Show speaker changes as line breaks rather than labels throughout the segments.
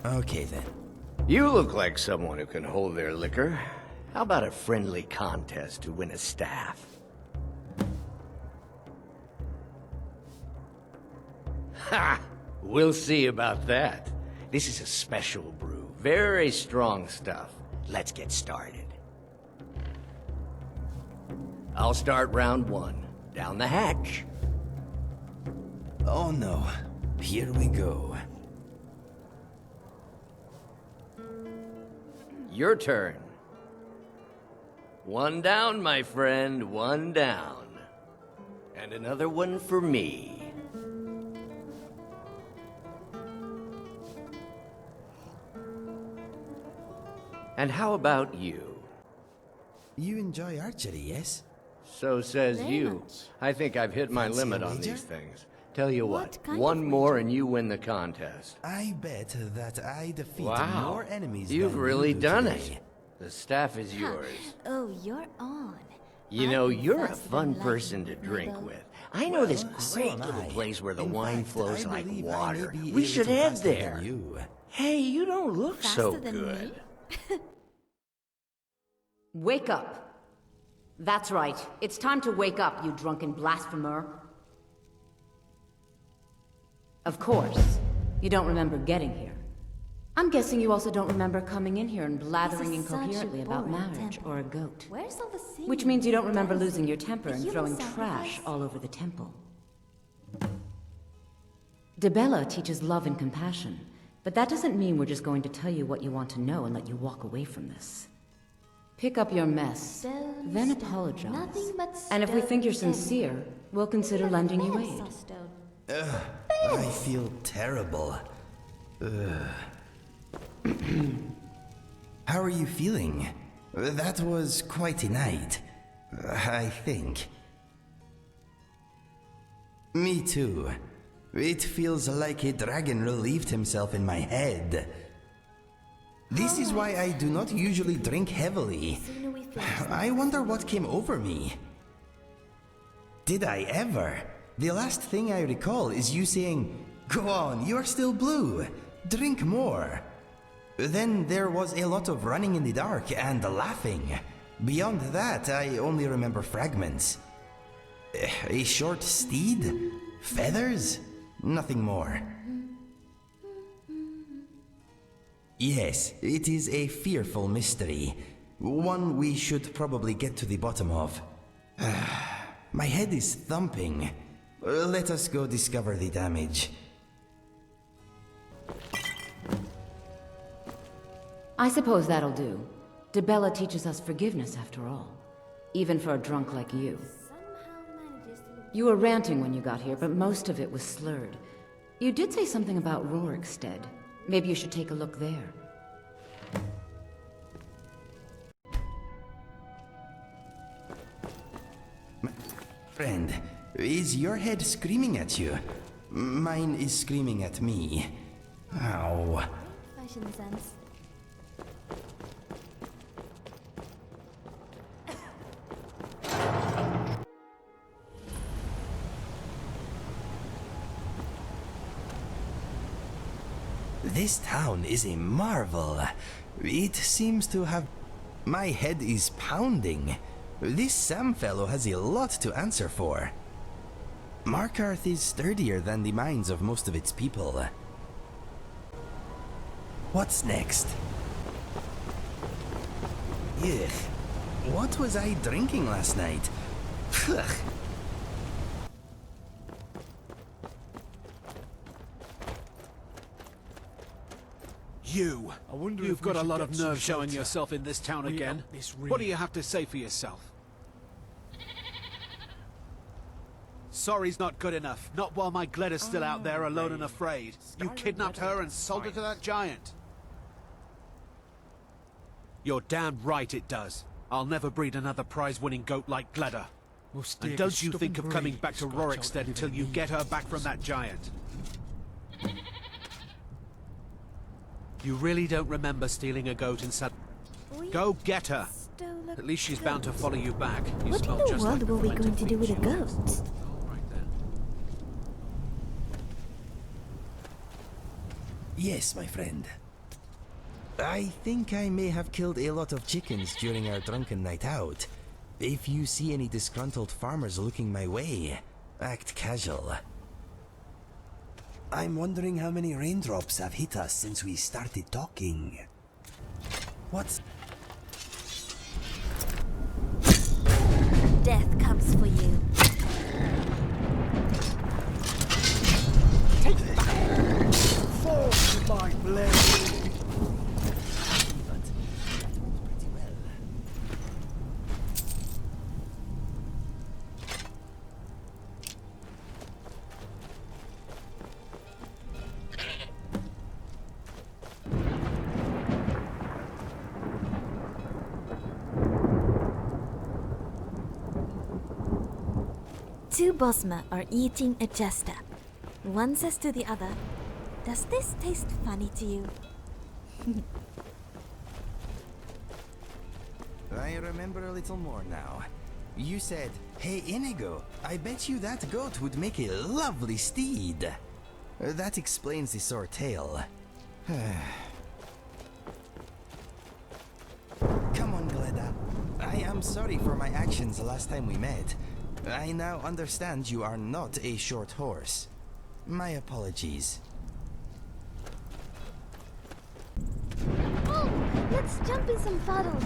Okay then.
You look like someone who can hold their liquor. How about a friendly contest to win a staff? Ha! We'll see about that. This is a special brew. Very strong stuff. Let's get started. I'll start round one. Down the hatch.
Oh no. Here we go.
Your turn. One down, my friend. One down. And another one for me. And how about you?
You enjoy archery, yes?
So says
Very
you.
much.
I think I've hit my
Fancy a
limit on
wager?
these things. Tell you what,
What kind
one
of
more
wager?
and you win the contest.
I bet that I defeat
Wow,
more enemies
you've
than
really
you do
done
today.
it. The staff is
Huh.
yours.
Oh, you're on.
You
I've
know,
been
you're a
faster
fun
than
person to
lightning,
drink
Inigo.
with. I know this
So
great
am
little
I.
place where the
In
wine
fact,
flows
I
like
believe I may
water.
be
We
a
should
little
head
faster than
there.
you.
Hey, you don't look so
Faster than
good.
me?
Wake up. That's right. It's time to wake up, you drunken blasphemer. Of course. You don't remember getting here. I'm guessing you also don't remember coming in here and blathering
This is such a
incoherently about
boring
marriage
temple.
or a goat.
Where's all the singing?
Which means you don't remember
dancing?
losing your temper
The
and
human
throwing
sacrifice?
trash all over the temple. Debella teaches love and compassion, but that doesn't mean we're just going to tell you what you want to know and let you walk away from this. Pick up your mess,
Stone,
then
stone,
apologize.
nothing but
And if we
stone
think you're
and
sincere, we'll consider lending you
Man
aid.
saw stone.
I feel terrible. How are you feeling? That was quite a night. I think. Me too. It feels like a dragon relieved himself in my head. This is why I do not usually drink heavily.
Sooner we finish
I wonder what came over me. Did I ever? The last thing I recall is you saying, "Go on, you are still blue. Drink more." Then there was a lot of running in the dark and laughing. Beyond that, I only remember fragments. A short steed? Feathers? Nothing more. Yes, it is a fearful mystery. One we should probably get to the bottom of. My head is thumping. Let us go discover the damage.
I suppose that'll do. Debella teaches us forgiveness after all. Even for a drunk like you.
somehow manages to...
You were ranting when you got here, but most of it was slurred. You did say something about Rorikstead. Maybe you should take a look there.
Friend, is your head screaming at you? Mine is screaming at me. Ow.
Fashion sense.
This town is a marvel. It seems to have... My head is pounding. This Sam fellow has a lot to answer for. Markarth is sturdier than the minds of most of its people. What's next? Ugh. What was I drinking last night? Ugh.
You!
wonder
You've
if we
got a
should
lot
get
of
some
nerve showing
shelter.
yourself in this town
Wait
again.
up this
What do you
rain.
have to say for yourself? Sorry's not good enough. Not while my Gleda's still out there alone and afraid. You kidnapped her and sold her to that giant. You're damn right it does. I'll never breed another prize-winning goat like Gleda. And don't you think of coming back to Rorikstead until you get her back from that giant. You really don't remember stealing a goat in Sud... Go get her!
Stole a
At least she's
goat.
bound to follow you back. You
What in
smell
the
just like
world
the
were we
flight
going
of
to do with a
feet.
goat?
Oh, right there.
Yes, my friend. I think I may have killed a lot of chickens during our drunken night out. If you see any disgruntled farmers looking my way, act casual. I'm wondering how many raindrops have hit us since we started talking. What's...
Death comes for you.
Take that! Fall to my blade!
But pretty well.
Two Bosma are eating a jester. One says to the other, "Does this taste funny to you?"
I remember a little more now. You said, "Hey Inigo, I bet you that goat would make a lovely steed." That explains the sore tail. Come on, Gleda. I am sorry for my actions the last time we met. I now understand you are not a short horse. My apologies.
Oh, let's jump in some puddles.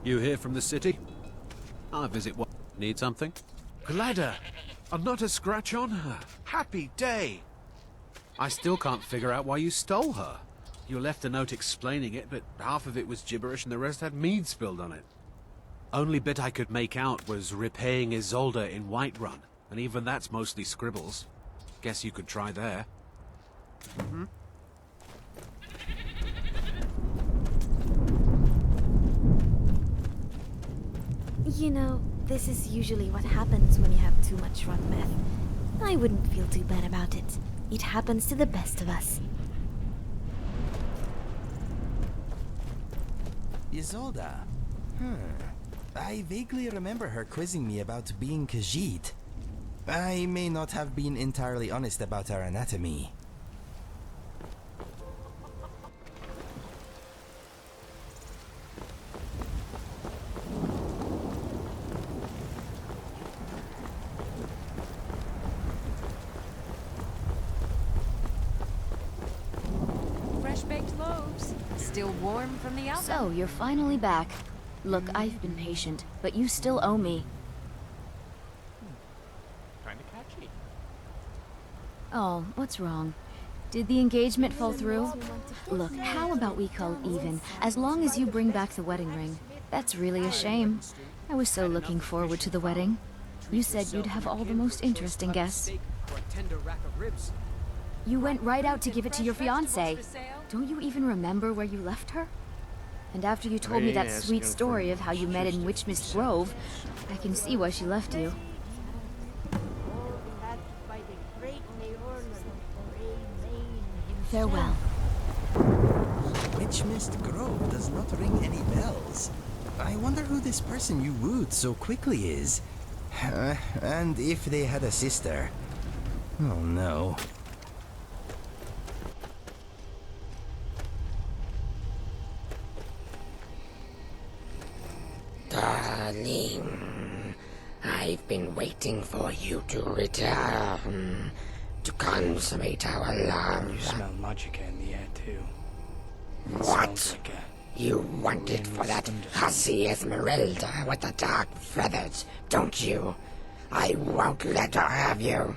You here from the city? I'll visit one. Need something? Glada! And not a scratch on her. Happy day! I still can't figure out why you stole her. You left a note explaining it, but half of it was gibberish and the rest had mead spilled on it. Only bit I could make out was repaying Isolde in Whiterun, and even that's mostly scribbles. Guess you could try there.
You know, this is usually what happens when you have too much rot meth. I wouldn't feel too bad about it. It happens to the best of us.
Isolde. I vaguely remember her quizzing me about being Khajiit. I may not have been entirely honest about our anatomy.
Fresh-baked loaves. Still warm from the oven.
So, you're finally back. Look, I've been patient, but you still owe me.
Kinda catchy.
Oh, what's wrong? Did the engagement fall through? Look, how about we call it even, as long as you bring back the wedding ring? That's really a shame. I was so looking forward to the wedding. You said you'd have all the most interesting guests.
Or a tender rack of ribs.
You went right out to give it to your fiancée. Don't you even remember where you left her? And after you told me that sweet story of how you met in Witchmist Grove, I can see why she left you. Farewell.
Witchmist Grove does not ring any bells. I wonder who this person you wooed so quickly is. And if they had a sister. Oh no.
Darling, I've been waiting for you to return, to consummate our love.
You smell magica in the air too. It
What?
smells like
You want it for that hussy Esmeralda with the dark feathers, don't you? I won't let her have you.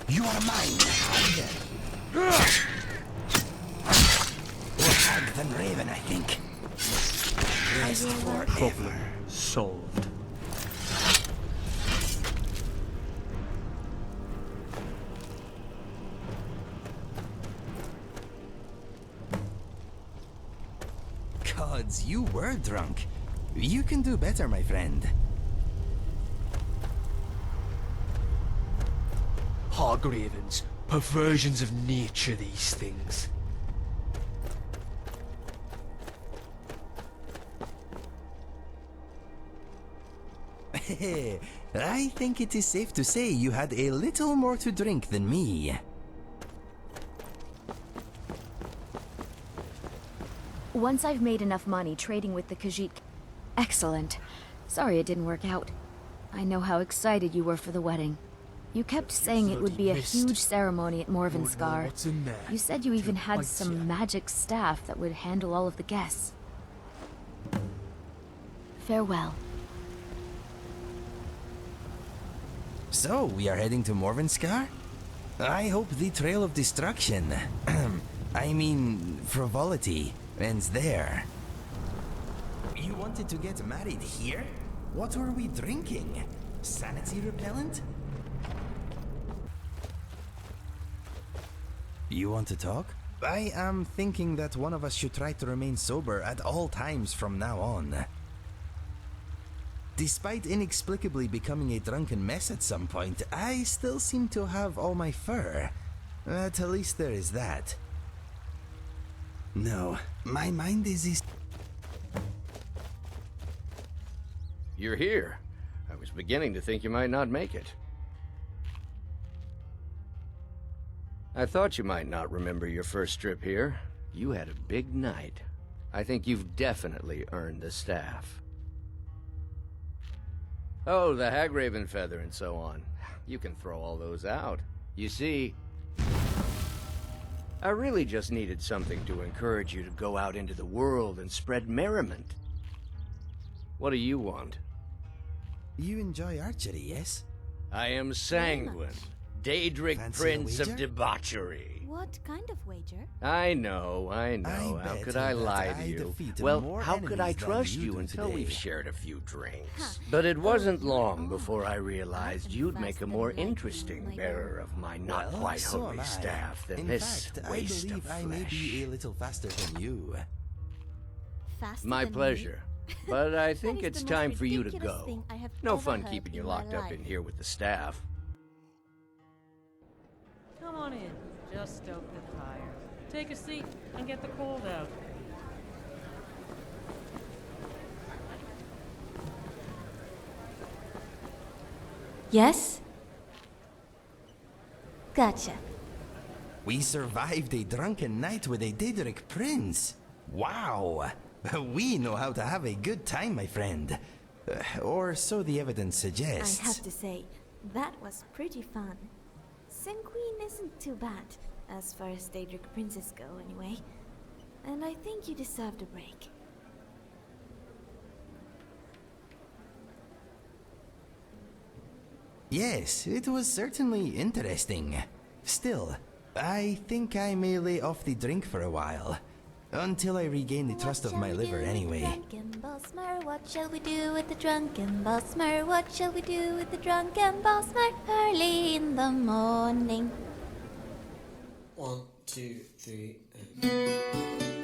You are mine, Hag. More Hag than Raven, I think. Rest forever.
solved.
Gods, you were drunk. You can do better, my friend.
Hogravens, perversions of nature, these things.
I think it is safe to say you had a little more to drink than me.
Once I've made enough money trading with the Khajiit... Excellent. Sorry it didn't work out. I know how excited you were for the wedding. You kept saying it would be a huge ceremony at Morvenskar. You said you even had some magic staff that would handle all of the guests. Farewell.
So, we are heading to Morvenskar? I hope the trail of destruction, I mean, frivolity, ends there. You wanted to get married here? What were we drinking? Sanity repellent? You want to talk? I am thinking that one of us should try to remain sober at all times from now on. Despite inexplicably becoming a drunken mess at some point, I still seem to have all my fur. At least there is that. No, my mind is...
You're here. I was beginning to think you might not make it. I thought you might not remember your first trip here. You had a big night. I think you've definitely earned the staff. Oh, the Hagraven feather and so on. You can throw all those out. You see, I really just needed something to encourage you to go out into the world and spread merriment. What do you want?
You enjoy archery, yes?
I am Sanguine, Daedric
Fancy a
Prince of
wager?
Debauchery.
What kind of wager?
I know.
I
How
bet
could I
that
lie to
I
you?
defeated
Well,
more
how could I
enemies than
trust
you
you
do
until
today.
we've shared a few drinks?
Huh.
But it wasn't
Oh,
long
oh.
before I realized you'd make a more interesting
like
bearer of my not
Well,
quite
so
holy
am I.
staff than
In
this
fact,
waste
I believe
of
I may be
flesh.
a little faster than you.
Faster
My
than me?
pleasure. But I
That
think
is
it's
the most
time for you to
ridiculous
go.
thing I have
No
ever
fun
heard
keeping you
in my
locked up
life.
in here with the staff.
Come on in. Just stoke the fire. Take a seat and get the cold out.
Yes? Gotcha.
We survived a drunken night with a Daedric prince. Wow! We know how to have a good time, my friend. Or so the evidence
I
suggests.
have to say, that was pretty fun. Sanguine isn't too bad, as far as Daedric princes go anyway. And I think you deserved a break.
Yes, it was certainly interesting. Still, I think I may lay off the drink for a while. Until I regain the trust of my liver anyway.
What shall we do with the drunken Bosmer? What shall we do with the drunken Bosmer? Early in the morning.
1, 2, 3, and...